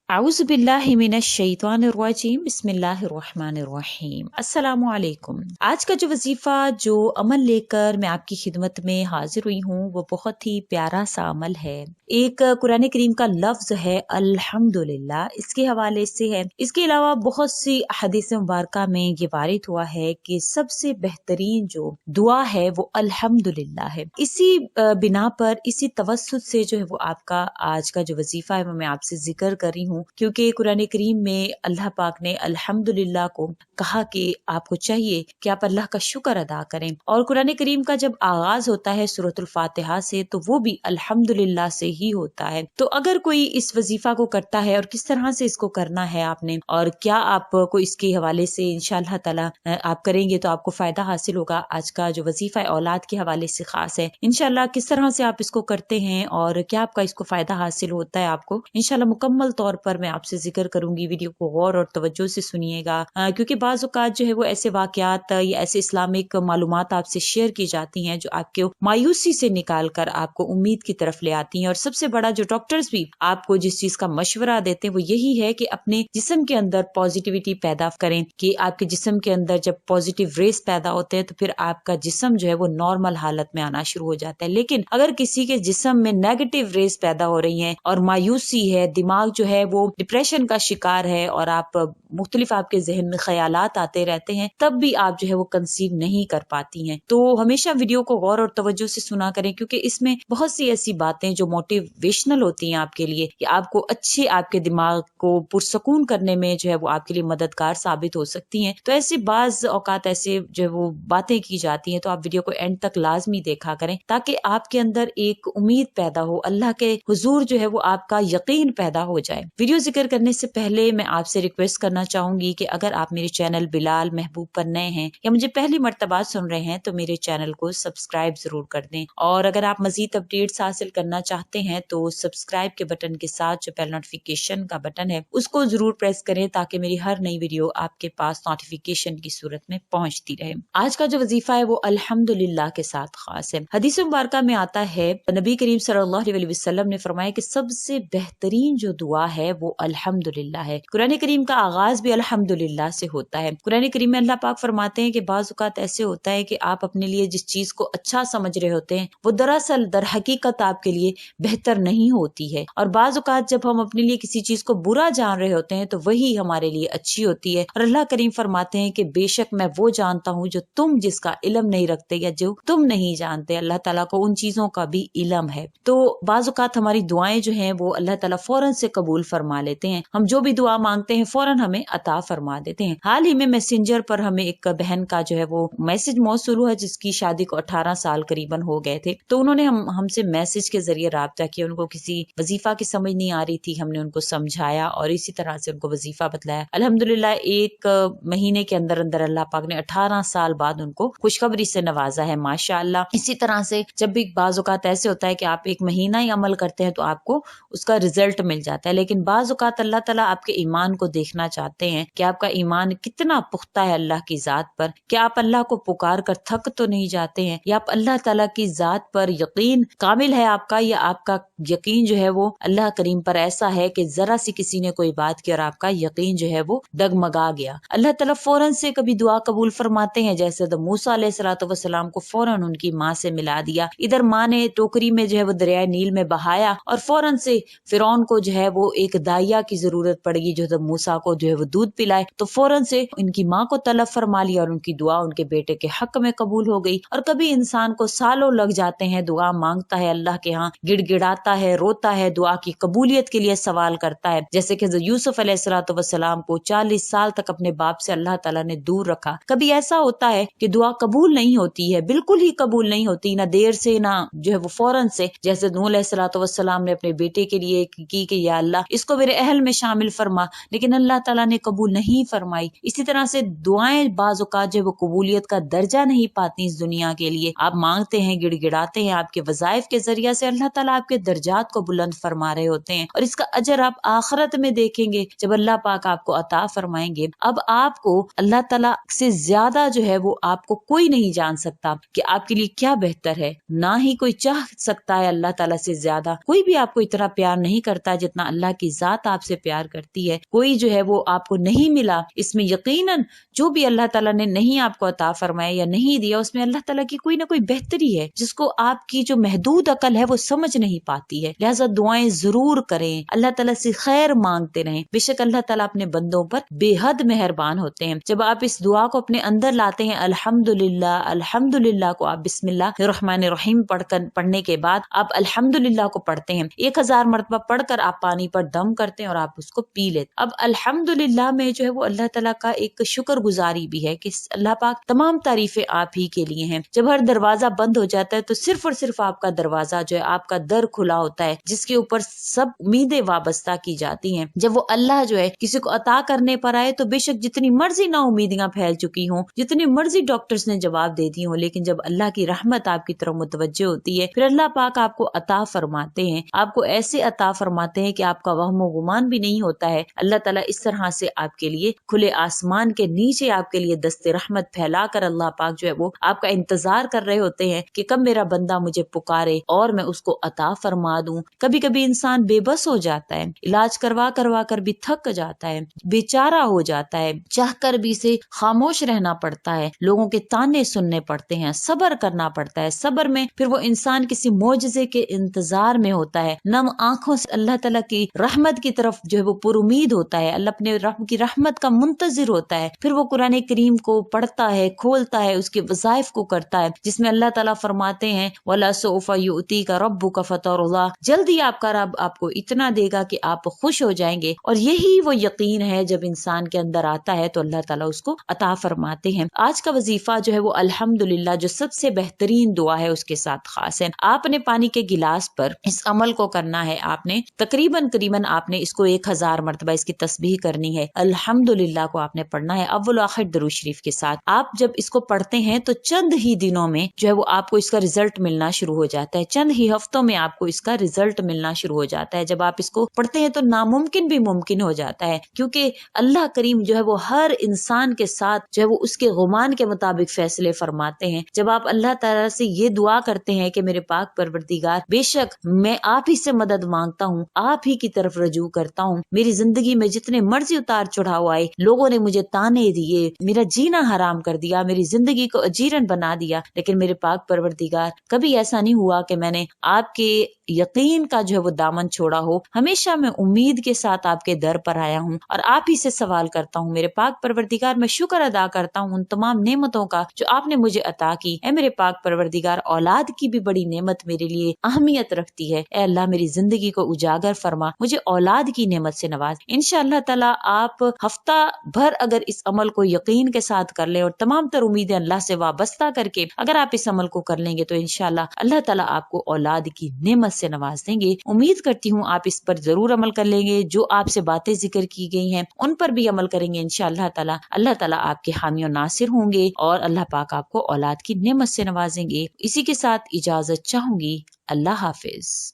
अऊज़ु बिल्लाहि मिनश शैतानिर रजीम बिस्मिल्लाहिर रहमानिर रहीम। अस्सलामु अलैकुम। आज का जो वजीफा जो अमल लेकर मैं आपकी खिदमत में हाजिर हुई हूँ वो बहुत ही प्यारा सा अमल है। एक कुरान करीम का लफ्ज है अल्हम्दुलिल्लाह, इसके हवाले से है। इसके अलावा बहुत सी हदीस मुबारका में ये वारिद हुआ है कि सबसे बेहतरीन जो दुआ है वो अल्हम्दुलिल्लाह है। इसी बिना पर इसी तवस्सुत से जो है वो आपका आज का जो वजीफा है वो मैं आपसे जिक्र कर रही हूँ, क्योंकि कुरान करीम में अल्लाह पाक ने अल्हम्दुलिल्लाह को कहा कि आपको चाहिए कि आप अल्लाह का शुक्र अदा करें। और कुरान करीम का जब आगाज होता है सूरतुल फातिहा से तो वो भी अल्हम्दुलिल्लाह से ही होता है। तो अगर कोई इस वजीफा को करता है और किस तरह से इसको करना है आपने और क्या आपको इसके हवाले से इंशाअल्लाह ताला आप करेंगे तो आपको फायदा हासिल होगा। आज का जो वजीफा है औलाद के हवाले से खास है। इंशाअल्लाह किस तरह से आप इसको करते हैं और क्या आपका इसको फायदा हासिल होता है आपको इंशाअल्लाह मुकम्मल तौर पर मैं आपसे जिक्र करूंगी। वीडियो को गौर और तवज्जो से सुनिएगा, क्योंकि बाज़ औक़ात जो है वो ऐसे वाक़यात या ऐसे इस्लामिक मालूमात आपसे शेयर की जाती हैं जो आपके मायूसी से निकाल कर आपको उम्मीद की तरफ ले आती हैं। और सबसे बड़ा जो डॉक्टर्स भी आपको जिस चीज का मशवरा देते हैं वो यही है कि अपने जिस्म के अंदर पॉजिटिविटी पैदा करें, कि आपके जिस्म के अंदर जब पॉजिटिव रेस पैदा होते हैं तो फिर आपका जिस्म जो है वो नॉर्मल हालत में आना शुरू हो जाता है। लेकिन अगर किसी के जिस्म में नेगेटिव रेस पैदा हो रही हैं और मायूसी है, दिमाग जो है वो डिप्रेशन का शिकार है और आप मुख्तलिफ आपके जहन में ख्यालात आते रहते हैं, तब भी आप जो है वो कंसीव नहीं कर पाती हैं। तो हमेशा वीडियो को गौर और तवज्जो से सुना करें, क्योंकि इसमें बहुत सी ऐसी बातें जो मोटिवेशनल होती हैं आपके लिए, कि आपको अच्छे आपके दिमाग को पुरसकून करने में जो है वो आपके लिए मददगार साबित हो सकती हैं। तो ऐसे बाज औकात ऐसे जो है वो बातें की जाती हैं, तो आप वीडियो को एंड तक लाजमी देखा करें ताकि आपके अंदर एक उम्मीद पैदा हो, अल्लाह के हुजूर जो है वो आपका यकीन पैदा हो जाए। वीडियो जिक्र करने से पहले मैं आपसे रिक्वेस्ट करना चाहूंगी कि अगर आप मेरे चैनल बिलाल महबूब पर नए हैं या मुझे पहली मर्तबा सुन रहे हैं तो मेरे चैनल को सब्सक्राइब जरूर कर दें। और अगर आप मजीद अपडेट्स हासिल करना चाहते हैं तो सब्सक्राइब के बटन के साथ जो बेल नोटिफिकेशन का बटन है उसको जरूर प्रेस करें ताकि मेरी हर नई वीडियो आपके पास नोटिफिकेशन की सूरत में पहुंचती रहे। आज का जो वजीफा है वो अल्हम्दुलिल्लाह के साथ खास है। हदीस मुबारका में आता है नबी करीम सल्लल्लाहु अलैहि वसल्लम ने फरमाया कि सबसे बेहतरीन जो दुआ है वो अल्हम्दुलिल्लाह है। कुरान करीम का आगाज भी अल्हम्दुलिल्लाह से होता है। कुरान करीम में अल्लाह पाक फरमाते हैं कि बाज़ औक़ात ऐसे होता है कि आप अपने लिए जिस चीज को अच्छा समझ रहे होते हैं वो दरअसल दर हकीकत आपके लिए बेहतर नहीं होती है। और बाज़ औक़ात जब हम अपने लिए किसी चीज को बुरा जान रहे होते हैं तो वही हमारे लिए अच्छी होती है। और अल्लाह करीम फरमाते हैं कि बेशक मैं वो जानता हूँ जो तुम जिसका इल्म नहीं रखते या जो तुम नहीं जानते। अल्लाह ताला को उन चीजों का भी इल्म है। तो बाज़ औक़ात हमारी दुआएं जो हैं वो अल्लाह ताला फौरन से कबूल फरमा लेते हैं। हम जो भी दुआ मांगते हैं फौरन हमें अता फरमा देते हैं। हाल ही में मैसेंजर पर हमें एक बहन का जो है वो मैसेज मौसूल हुआ जिसकी शादी को 18 साल करीबन हो गए थे। तो उन्होंने हमसे मैसेज के जरिए राब्ता किया। उनको किसी वजीफा की समझ नहीं आ रही थी, हमने उनको समझाया और इसी तरह से उनको वजीफा बतलाया। अल्हम्दुलिल्लाह एक महीने के अंदर अंदर अल्लाह पाक ने 18 साल बाद उनको खुशखबरी से नवाजा है, माशाअल्लाह। इसी तरह से जब भी बाज़ औक़ात ऐसे होता है कि आप एक महीना ही अमल करते हैं तो आपको उसका रिजल्ट मिल जाता है, लेकिन बाज़ औक़ात अल्लाह ताला आपके ईमान को देखना चाहते हैं कि आपका ईमान कितना पुख्ता है अल्लाह की जात पर। क्या आप अल्लाह को पुकार कर थक तो नहीं जाते हैं, या आप अल्लाह ताला की जात पर यकीन कामिल है आपका, या आपका यकीन जो है वो अल्लाह करीम पर ऐसा है कि जरा सी किसी ने कोई बात की और आपका यकीन जो है वो डगमगा गया। अल्लाह ताला फौरन से कभी दुआ कबूल फरमाते हैं, जैसे तो मूसा अलैहिस्सलाम को फौरन उनकी माँ से मिला दिया। इधर माँ ने टोकरी में जो है वो दरिया नील में बहाया और फौरन से फिरौन को जो है वो एक दाइया की जरूरत पड़ेगी जो तो मूसा को जो है वो दूध पिलाए। तो फौरन से उनकी माँ को तलब फरमा लिया और उनकी दुआ उनके बेटे के हक में कबूल हो गई। और कभी इंसान को सालों लग जाते हैं, दुआ मांगता है अल्लाह के यहाँ, गिड़गिड़ाता है, रोता है, दुआ की कबूलियत के लिए सवाल करता है। जैसे कि यूसुफ अलैहिस्सलाम को 40 साल तक अपने बाप से अल्लाह ताला ने दूर रखा। कभी ऐसा होता है कि दुआ कबूल नहीं होती है, बिल्कुल ही कबूल नहीं होती, ना देर से ना जो है वो फौरन से। जैसे नूह अलैहिस्सलाम ने अपने बेटे के लिए की कि या अल्लाह इसको मेरे अहल में शामिल फरमा, लेकिन अल्लाह ताला ने कबूल नहीं फरमाई। इसी तरह से दुआएं बाज़ औक़ात जो वो कबूलियत का दर्जा नहीं पाती इस दुनिया के लिए। आप मांगते हैं, गिड़गिड़ाते हैं, आपके वज़ाइफ के जरिया से अल्लाह ताला आपके दर्जात को बुलंद फरमा रहे होते हैं और इसका अजर आप आखिरत में देखेंगे जब अल्लाह पाक आपको अता फरमाएंगे। अब आपको अल्लाह ताला से ज्यादा जो है वो आपको कोई नहीं जान सकता कि आपके लिए क्या बेहतर है, ना ही कोई चाह सकता है अल्लाह ताला से ज्यादा। कोई भी आपको इतना प्यार नहीं करता जितना अल्लाह की ذات آپ سے پیار کرتی ہے، کوئی جو ہے وہ آپ کو نہیں ملا، اس میں یقیناً جو بھی اللہ تعالیٰ نے نہیں آپ کو عطا فرمایا یا نہیں دیا، اس میں اللہ تعالیٰ کی کوئی نہ کوئی بہتری ہے جس کو آپ کی جو محدود عقل ہے وہ سمجھ نہیں پاتی ہے۔ لہٰذا دعائیں ضرور کریں، اللہ تعالیٰ سے خیر مانگتے رہیں، بے شک اللہ تعالیٰ اپنے بندوں پر بے حد مہربان ہوتے ہیں۔ جب آپ اس دعا کو اپنے اندر لاتے ہیں، الحمدللہ الحمدللہ کو آپ بسم اللہ الرحمن الرحیم پڑھنے کے بعد آپ الحمدللہ کو پڑھتے ہیں، 1000 مرتبہ پڑھ کر آپ پانی پر دم کرتے ہیں اور آپ اس کو پی لیتے۔ اب الحمدللہ میں جو ہے وہ اللہ تعالیٰ کا ایک شکر گزاری بھی ہے کہ اللہ پاک تمام تعریفیں آپ ہی کے لیے ہیں۔ جب ہر دروازہ بند ہو جاتا ہے تو صرف اور صرف آپ کا دروازہ جو ہے، آپ کا در کھلا ہوتا ہے جس کے اوپر سب امیدیں وابستہ کی جاتی ہیں۔ جب وہ اللہ جو ہے کسی کو عطا کرنے پر آئے تو بے شک جتنی مرضی نا امیدیاں پھیل چکی ہوں، جتنی مرضی ڈاکٹرز نے جواب دے دی ہوں، لیکن جب اللہ کی رحمت آپ کی طرف متوجہ ہوتی ہے، پھر اللہ پاک آپ کو عطا فرماتے ہیں، آپ کو ایسے عطا فرماتے ہیں کہ آپ کا وہم و گمان بھی نہیں ہوتا ہے۔ اللہ تعالیٰ اس طرح سے آپ کے لیے کھلے آسمان کے نیچے آپ کے لیے دست رحمت پھیلا کر اللہ پاک جو ہے وہ آپ کا انتظار کر رہے ہوتے ہیں کہ کب میرا بندہ مجھے پکارے اور میں اس کو عطا فرما دوں۔ کبھی کبھی انسان بے بس ہو جاتا ہے، علاج کروا کر بھی تھک جاتا ہے، بیچارہ ہو جاتا ہے، چاہ کر بھی سے خاموش رہنا پڑتا ہے، لوگوں کے تانے سننے پڑتے ہیں، صبر کرنا پڑتا ہے۔ صبر میں پھر وہ انسان کسی معجزے کے انتظار میں ہوتا ہے، نم آنکھوں سے اللہ تعالیٰ کی رحمت کی طرف جو ہے وہ پر امید ہوتا ہے، اللہ اپنے رب کی رحمت کا منتظر ہوتا ہے۔ پھر وہ قرآن کریم کو پڑھتا ہے، کھولتا ہے، اس کے وظائف کو کرتا ہے، جس میں اللہ تعالیٰ فرماتے ہیں وَلَا سَوْفَ يُؤْتِيكَ رَبُّكَ فَتَرْضَىٰ، جلدی آپ کا رب آپ کو اتنا دے گا کہ آپ خوش ہو جائیں گے۔ اور یہی وہ یقین ہے جب انسان کے اندر آتا ہے تو اللہ تعالیٰ اس کو عطا فرماتے ہیں۔ آج کا وظیفہ جو ہے وہ الحمدللہ جو سب سے بہترین دعا ہے اس کے ساتھ خاص ہے۔ آپ نے پانی کے گلاس پر اس عمل کو کرنا ہے، آپ نے تقریباً آپ نے اس کو 1000 مرتبہ اس کی تسبیح کرنی ہے، الحمدللہ کو آپ نے پڑھنا ہے اول و آخر درود شریف کے ساتھ۔ آپ جب اس کو پڑھتے ہیں تو چند ہی دنوں میں جو ہے وہ آپ کو اس کا رزلٹ ملنا شروع ہو جاتا ہے، چند ہی ہفتوں میں آپ کو اس کا رزلٹ ملنا شروع ہو جاتا ہے۔ جب آپ اس کو پڑھتے ہیں تو ناممکن بھی ممکن ہو جاتا ہے، کیونکہ اللہ کریم جو ہے وہ ہر انسان کے ساتھ جو ہے وہ اس کے گمان کے مطابق فیصلے فرماتے ہیں۔ جب آپ اللہ تعالیٰ سے یہ دعا کرتے ہیں کہ میرے پاک پروردگار بے شک میں آپ ہی سے مدد مانگتا ہوں، آپ ہی کی طرف رجوع کرتا ہوں، میری زندگی میں جتنے مرضی اتار چڑھاؤ آئے، لوگوں نے مجھے تانے دیے، میرا جینا حرام کر دیا، میری زندگی کو اجیرن بنا دیا، لیکن میرے پاک پروردگار کبھی ایسا نہیں ہوا کہ میں نے آپ کے یقین کا جو ہے وہ دامن چھوڑا ہو، ہمیشہ میں امید کے ساتھ آپ کے در پر آیا ہوں اور آپ ہی سے سوال کرتا ہوں۔ میرے پاک پروردگار میں شکر ادا کرتا ہوں ان تمام نعمتوں کا جو آپ نے مجھے عطا کی۔ اے میرے پاک پروردگار، اولاد کی بھی بڑی نعمت میرے لیے اہمیت رکھتی ہے، اے اللہ میری زندگی کو اجاگر فرما، مجھے اولاد کی نعمت سے نواز۔ انشاءاللہ تعالی آپ ہفتہ بھر اگر اس عمل کو یقین کے ساتھ کر لیں اور تمام تر امیدیں اللہ سے وابستہ کر کے اگر آپ اس عمل کو کر لیں گے تو انشاءاللہ اللہ تعالیٰ آپ کو اولاد کی نعمت سے نواز دیں گے۔ امید کرتی ہوں آپ اس پر ضرور عمل کر لیں گے، جو آپ سے باتیں ذکر کی گئی ہیں ان پر بھی عمل کریں گے انشاءاللہ تعالیٰ۔ اللہ تعالیٰ آپ کے حامی و ناصر ہوں گے اور اللہ پاک آپ کو اولاد کی نعمت سے نوازیں گے۔ اسی کے ساتھ اجازت چاہوں گی، اللہ حافظ۔